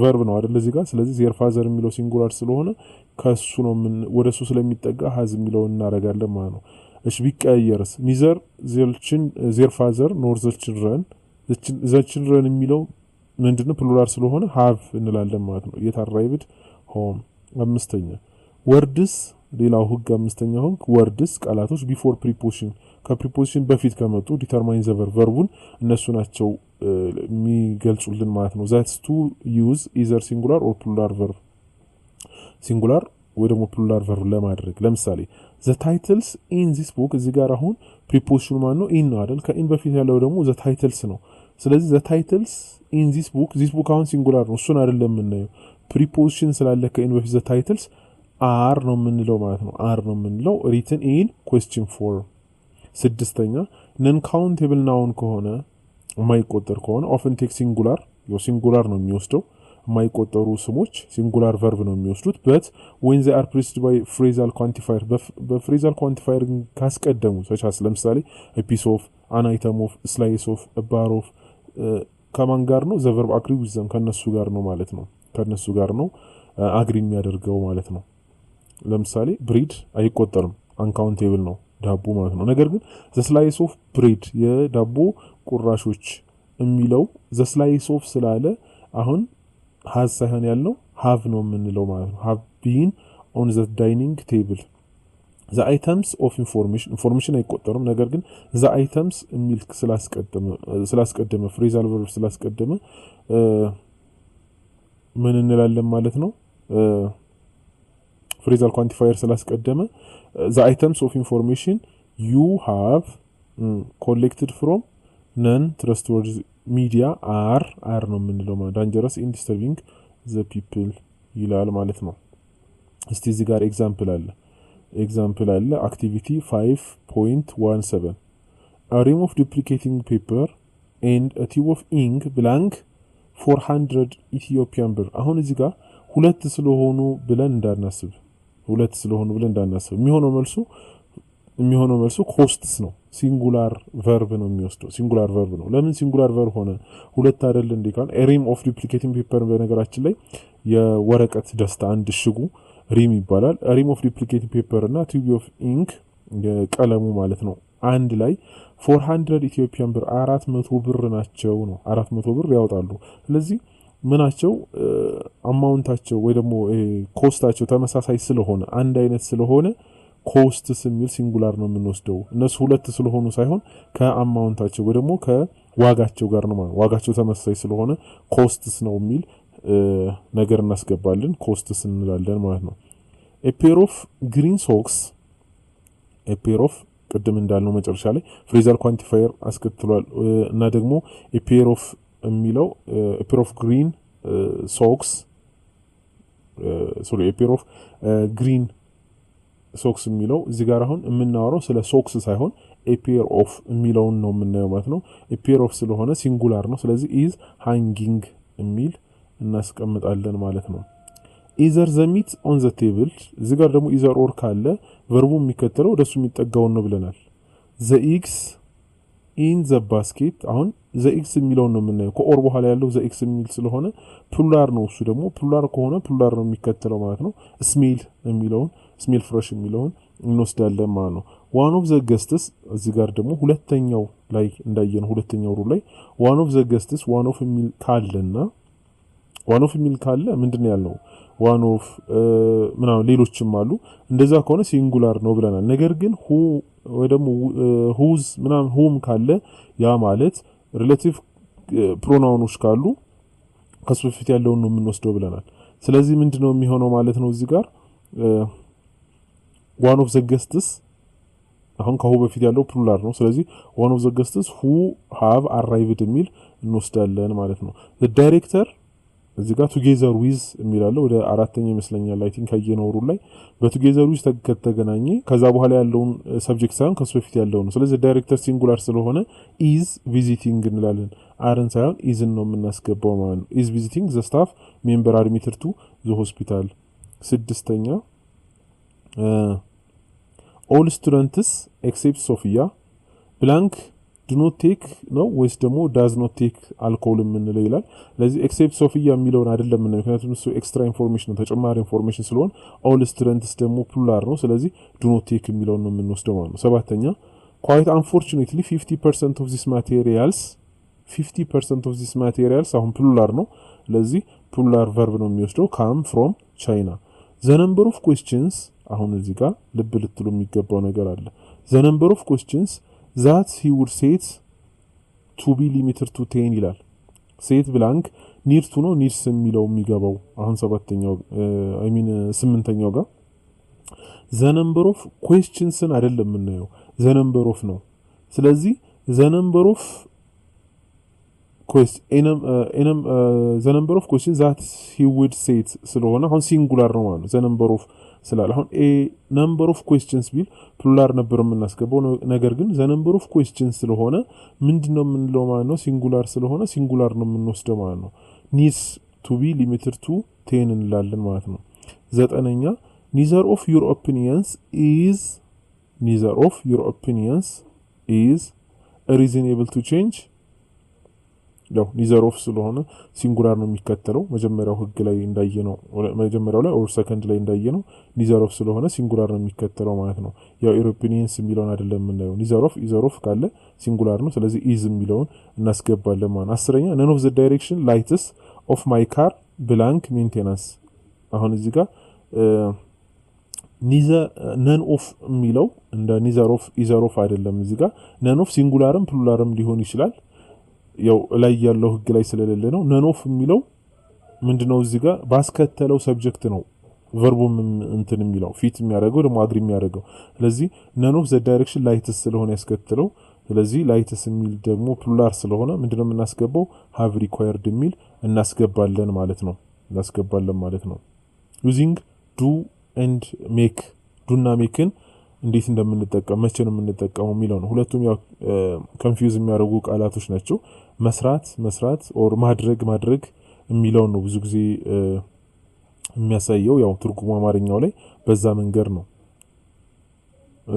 verb ነው አይደል እዚህ ጋር ስለዚህ their father የሚለው ሲንጉላር ስለሆነ ከሱ ነው ወደሱ ስለሚጠጋ has የሚለው እናረጋለን ማለት ነው እሺ ቢቀየርስ neither their father nor the children የሚለው ምንድነው ፕሉራል ስለሆነ have እንላለን ማለት ነው yet arrived home አምስተኛ words ሌላው ህግ አምስተኛው ህግ words ቃላቶች before preposition ከpreposition በፊት ከመጡ determine the verb እነሱ ናቸው የሚገልጹልን ማለት ነው that's to use either singular or plural verb singular ወይ ደግሞ plural verb ለማድረግ ለምሳሌ the titles in this book እዚህ ጋር አሁን preposition ማለት ነው in አይደል ከin በፊት ያለው ደግሞ the titles ነው ስለዚህ the titles in this book አሁን ሲንጉላር ነው እሱን አይደለም የምናየው preposition ስላለ ከin በፊት the titles are ነው የምንለው ማለት ነው are ነው የምንለው written in question form ስድስተኛ non countable noun ከሆነ የማይቆጠር ከሆነ often take singular ሲንጉላር ነው የሚወስደው የማይቆጠሩ ስሞች ሲንጉላር verb ነው የሚወስዱት but when they are preceded by phrasal quantifier በphrasal quantifier ካስቀደሙ such as ለምሳሌ a piece of an item of slice of a bar of ከማን ጋር ነው the verb agree with them ከነሱ ጋር ነው ማለት ነው ከነሱ ጋር ነው agree የሚያደርገው ማለት ነው ለምሳሌ bread አይቆጠርም uncountable ነው ዳቦ ማለት ነው ነገር ግን the slice of bread የዳቦ ቁራሾች የሚለው the slice of ስላለ አሁን has ሳይሆን ያለው have ነው የምንለው ማለት ነው have been on the dining table the items of information አይቆጠርም ነገር ግን the items የሚል ስላስቀደመ phrasal verb ስላስቀደመ ምን እንላለን ማለት ነው phrasal quantifier ስላስቀደመ the items of information you have collected from non-trustworthy media are ነው የምንለው ማለት dangerous in disturbing the people ይላል ማለት ነው እስቲ እዚህ ጋር ኤግዛምፕል አለ activity 5.17 a ream of duplicating paper and a tube of ink blank 400 Ethiopian birr አሁን እዚህ ጋር ሁለት ስለሆኑ ብለን እንዳናስብ የሚሆነው መልሱ costs ነው ሲንጉላር verb ነው የሚወስደው ሲንጉላር verb ነው ለምን ሲንጉላር verb ሆነ ሁለት አይደል እንዴ ካል ሪም ኦፍ ዱፕሊኬቲንግ ፔፐር በነገራችን ላይ የወረቀት ደስታ አንድ ሽጉ ሪም ይባላል ሪም ኦፍ ዱፕሊኬቲንግ ፔፐር እና ቲዩብ ኦፍ ኢንክ ቀለሙ ማለት ነው አንድ ላይ 400 ኢትዮጵያን ብር 400 ብር ናቸው ነው 400 ብር ያወጣሉ ስለዚህ ምናቸው አማውንታቸው ወይ ደግሞ ኮስታቸው ተመሳሳይ ስለሆነ አንድ አይነት ስለሆነ ኮስትስ የሚል ሲንጉላር ነው የምንወስደው እነሱ ሁለት ስለሆኑ ሳይሆን ከአማውንታቸው ወይ ደግሞ ከዋጋቸው ጋር ነው ማለት ዋጋቸው ተመሳሳይ ስለሆነ ኮስትስ ነው የሚል ነገር እናስገባለን ኮስትስ እንላለን ማለት ነው a pair of green socks a pair of ቅድም እንዳልነው መጨረሻ ላይ phrasal quantifier አስከትሏል እና ደግሞ a pair of የሚለው a pair of green socks ግሪን ሶክስ የሚለው እዚህ ጋር አሁን የምናወራው ስለ ሶክስ ሳይሆን a pair of የሚለውን ነው የምናየው ማለት ነው። a pair of ስለሆነ ሲንጉላር ነው። ስለዚህ is hanging የሚል እናስቀምጣለን ማለት ነው። either the meat on the table እዚህ ጋር ደግሞ either or ካለ ቨርቡ የሚከተለው ወደሱ የሚጠጋውን ነው ብለናል። the eggs in the basket አሁን the eggs የሚለውን ነው የምናየው። ከኦር በኋላ ያለው the eggs የሚል ስለሆነ ፕሉራር ነው። እሱ ደግሞ ፕሉራር ከሆነ ፕሉራር ነው የሚከተለው ማለት ነው። ስሜል የሚለውን ስሜል ፍሬሽ የሚለውን እንወስዳለን ማለት ነው። one of the guests እዚህ ጋር ደግሞ ሁለተኛው ላይ እንዳየነው ሁለተኛው ሩል ላይ one of the guests one of የሚል ካለና one of የሚል ካለ ምንድነው ያልነው? one of ምናምን ሌሎችም አሉ። እንደዛ ከሆነ ሲንጉላር ነው ብለናል። ነገር ግን who ወይ ደግሞ whose ምናምን whom ካለ ያ ማለት ሪሌቲቭ ፕሮናውኖች ካሉ ከሱ በፊት ያለውን ነው የምንወስደው ብለናል። ስለዚህ ምንድነው የሚሆነው ማለት ነው እዚህ ጋር one of the guests አሁን ከሁ በፊት ያለው ፕሉራል ነው። ስለዚህ one of the guests who have arrived የሚል እንወስዳለን ማለት ነው። the director እዚህ ጋር together with የሚላለው ወደ አራተኛ ይመስለኛል አይ ቲንክ ካየነው ሩል ላይ በtogether with ተገናኘ ከዛ በኋላ ያለውን ሰብጀክት ሳይሆን ከሱ በፊት ያለው ነው። ስለዚህ ዳይሬክተር ሲንጉላር ስለሆነ is visiting እንላለን። አርን ሳይሆን is ነው የምናስገባው ማለት ነው። is visiting the staff member admitted to the hospital። ስድስተኛ all students except Sophia blank do not take ነው ወይስ ደግሞ does not take alcohol የምንለው ይላል። ስለዚህ except Sophia የሚለውን አይደለም ምን ምክንያቱም እሱ ኤክስትራ ኢንፎርሜሽን ነው ተጨማሪ ኢንፎርሜሽን ስለሆነ all students ደግሞ ፕሉራል ነው። ስለዚህ do not take የሚለውን ነው የምንወስደው ማለት ነው። ሰባተኛ quite unfortunately 50% of these materials አሁን ፕሉራል ነው። ስለዚህ ፕሉራል ቨርብ ነው የሚወስደው come from China። the number of questions አሁን እዚህ ጋር ልብ ልትሉ የሚገባው ነገር አለ። the number of questions that he would set to be limited to 10 ይላል። set blank near to ነው needs የሚለው የሚገባው አሁን ሰባተኛው ስምንተኛው ጋር the number of questions አይደለም የምናየው the number of ነው። ስለዚህ the number of questions that he would set ስለሆነ አሁን ሲንጉላር ነው ማለት ነው። the number of ስላለ አሁን a number of questions ቢል ፕሉራል ነበር የምናስገባው። ነገር ግን the number of questions ስለሆነ ምንድነው የምንለው ማለት ነው? ሲንጉላር ስለሆነ ሲንጉላር ነው የምንወስደው ማለት ነው። needs to be limited to 10 እንላለን ማለት ነው። ዘጠነኛ neither of your opinions is reasonable to change ያው ኒዘር ኦፍ ስለሆነ ሲንጉላር ነው የሚከተለው። መጀመሪያው ህግ ላይ እንዳየነው መጀመሪያው ላይ ኦር ሰከንድ ላይ እንዳየነው ኒዘር ኦፍ ስለሆነ ሲንጉላር ነው የሚከተለው ማለት ነው። ያው ኢሮፒኒየንስ የሚለውን አይደለም የምናየው። ኒዘር ኦፍ ካለ ሲንጉላር ነው። ስለዚህ ኢዝ የሚለውን እናስገባለን ማለት ነው። አስረኛ none of the direction lights of my car blank maintenance አሁን እዚህ ጋር none of የሚለው እንደ ኒዘር ኦፍ አይደለም። እዚህ ጋር none of ሲንጉላርም ፕሉራልም ሊሆን ይችላል። ያው ላይ ያለው ህግ ላይ ስለሌለ ነው። none of የሚለው ምንድነው እዚህ ጋር ባስከተለው ሰብጀክት ነው ቨርቡም እንትን የሚለው ፊት የሚያደርገው ደግሞ አግሪ የሚያደርገው። ስለዚህ none of the direction lights ስለሆነ ያስከተለው። ስለዚህ lights የሚል ደግሞ ፕሉራል ስለሆነ ምንድነው የምናስገባው have required የሚል እናስገባለን ማለት ነው። using do and make do እና makeን እንዴት እንደምንጠቀም መቼ ነው የምንጠቀመው የሚለው ነው። ሁለቱም ያው ኮንፊውዝ የሚያደርጉ ቃላቶች ናቸው። መስራት ኦር ማድረግ የሚለው ነው ብዙ ጊዜ የሚያሳየው። ያው ትርጉሙ አማርኛው ላይ በዛ መንገድ ነው።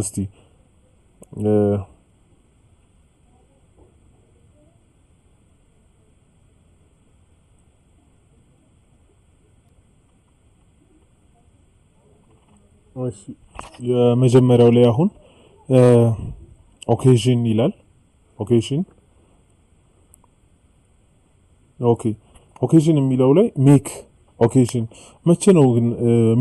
እስቲ የመጀመሪያው ላይ አሁን ኦኬዥን ይላል። ኦኬዥን የሚለው ላይ ሜክ ኦኬዥን መቼ ነው ግን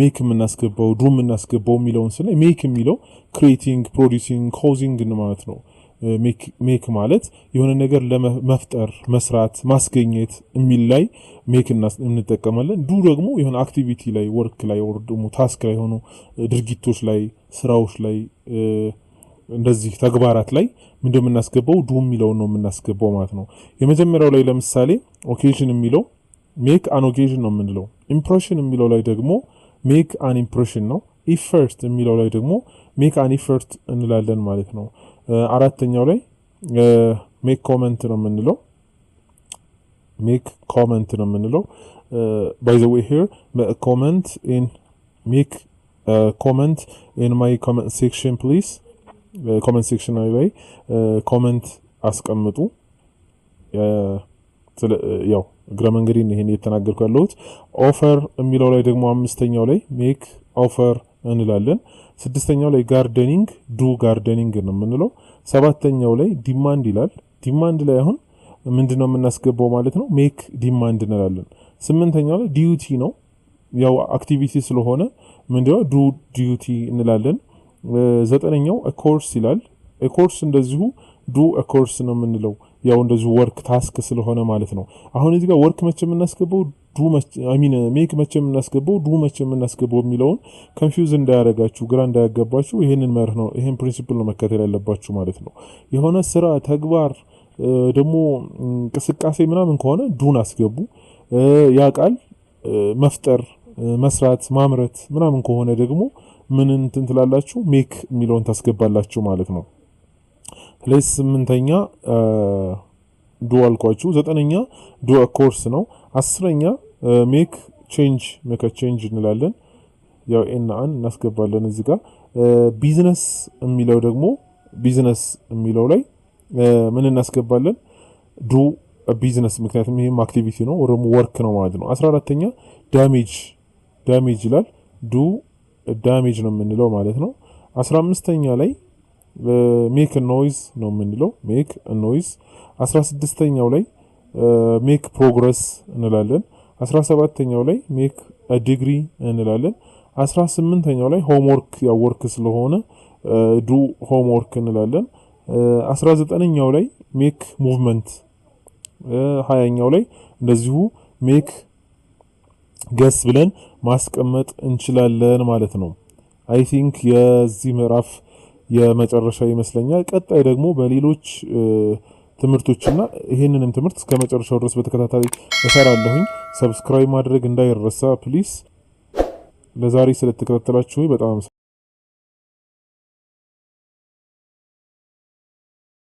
ሜክ የምናስገባው ዱ የምናስገባው የሚለውን ስናይ ሜክ የሚለው ክሬቲንግ ፕሮዲዩሲንግ ኮዚንግ ማለት ነው። ሜክ ማለት የሆነ ነገር ለመፍጠር መስራት ማስገኘት የሚል ላይ ሜክ እንጠቀማለን። ዱ ደግሞ የሆነ አክቲቪቲ ላይ ወርክ ላይ ወር ደግሞ ታስክ ላይ ሆኖ ድርጊቶች ላይ ስራዎች ላይ እንደዚህ ተግባራት ላይ ምንድነው የምናስገባው ዱ የሚለው ነው የምናስገባው ማለት ነው። የመጀመሪያው ላይ ለምሳሌ ኦኬዥን የሚለው ሜክ አን ኦኬዥን ነው የምንለው። ኢምፕሬሽን የሚለው ላይ ደግሞ ሜክ አን ኢምፕሬሽን ነው። ኢፈርት የሚለው ላይ ደግሞ ሜክ አን ኢፈርት እንላለን ማለት ነው። አራተኛው ላይ ሜክ ኮመንት ነው የምንለው። ሜክ ኮመንት ነው የምንለው። ባይ ዘ ዌይ ሂር ኮመንት ኢን ሜክ ኮመንት ኢን ማይ ኮመንት ሴክሽን ፕሊዝ። ኮመንት ሴክሽን ላይ ኮመንት አስቀምጡ። ያው እግረ መንገዴን ይሄን እየተናገርኩ ያለሁት። ኦፈር የሚለው ላይ ደግሞ አምስተኛው ላይ ሜክ ኦፈር እንላለን። ስድስተኛው ላይ ጋርደኒንግ ዱ ጋርደኒንግ ነው የምንለው። ሰባተኛው ላይ ዲማንድ ይላል። ዲማንድ ላይ አሁን ምንድነው የምናስገባው ማለት ነው? ሜክ ዲማንድ እንላለን። ስምንተኛው ላይ ዲዩቲ ነው። ያው አክቲቪቲ ስለሆነ ምንድነው ዱ ዲዩቲ እንላለን። ዘጠነኛው ኮርስ ይላል። ኮርስ እንደዚሁ ዱ ኮርስ ነው የምንለው። ያው እንደዚሁ ወርክ ታስክ ስለሆነ ማለት ነው። አሁን እዚህ ጋር ወርክ መቼ የምናስገባው ሜክ መቼ የምናስገባው ዱ መቼ የምናስገባው የሚለውን ኮንፊውዝ እንዳያደርጋችሁ ግራ እንዳያጋባችሁ ይሄንን መርህ ነው ይሄን ፕሪንሲፕል ነው መከተል ያለባችሁ ማለት ነው። የሆነ ስራ ተግባር ደግሞ እንቅስቃሴ ምናምን ከሆነ ዱን አስገቡ። ያ ቃል መፍጠር፣ መስራት፣ ማምረት ምናምን ከሆነ ደግሞ ምን እንትን ትላላችሁ ሜክ የሚለውን ታስገባላችሁ ማለት ነው። ስለዚህ ስምንተኛ ዱ አልኳችሁ። ዘጠነኛ ዱ ኮርስ ነው። አስረኛ ሜክ ቼንጅ ቼንጅ እንላለን። ያው ኤና አን እናስገባለን እዚህ ጋር። ቢዝነስ የሚለው ደግሞ ቢዝነስ የሚለው ላይ ምን እናስገባለን? ዱ ቢዝነስ፣ ምክንያቱም ይሄም አክቲቪቲ ነው ወይም ወርክ ነው ማለት ነው። 14ተኛ ዳሜጅ ይላል። ዱ ዳሜጅ ነው የምንለው ማለት ነው። 15ተኛ ላይ ሜክ ኖይዝ ነው የምንለው። ሜክ ኖይዝ። 16ተኛው ላይ ሜክ ፕሮግረስ እንላለን። 17ተኛው ላይ ሜክ ዲግሪ እንላለን። 18ተኛው ላይ ሆምወርክ ያው ወርክ ስለሆነ ዱ ሆምወርክ እንላለን። 19ኛው ላይ ሜክ ሙቭመንት። 20ኛው ላይ እንደዚሁ ሜክ ገስ ብለን ማስቀመጥ እንችላለን ማለት ነው። አይ ቲንክ የዚህ ምዕራፍ የመጨረሻ ይመስለኛል። ቀጣይ ደግሞ በሌሎች ትምህርቶችና ይሄንንም ትምህርት እስከ መጨረሻው ድረስ በተከታታይ እሰራለሁኝ። ሰብስክራይብ ማድረግ እንዳይረሳ ፕሊስ። ለዛሬ ስለተከታተላችሁ በጣም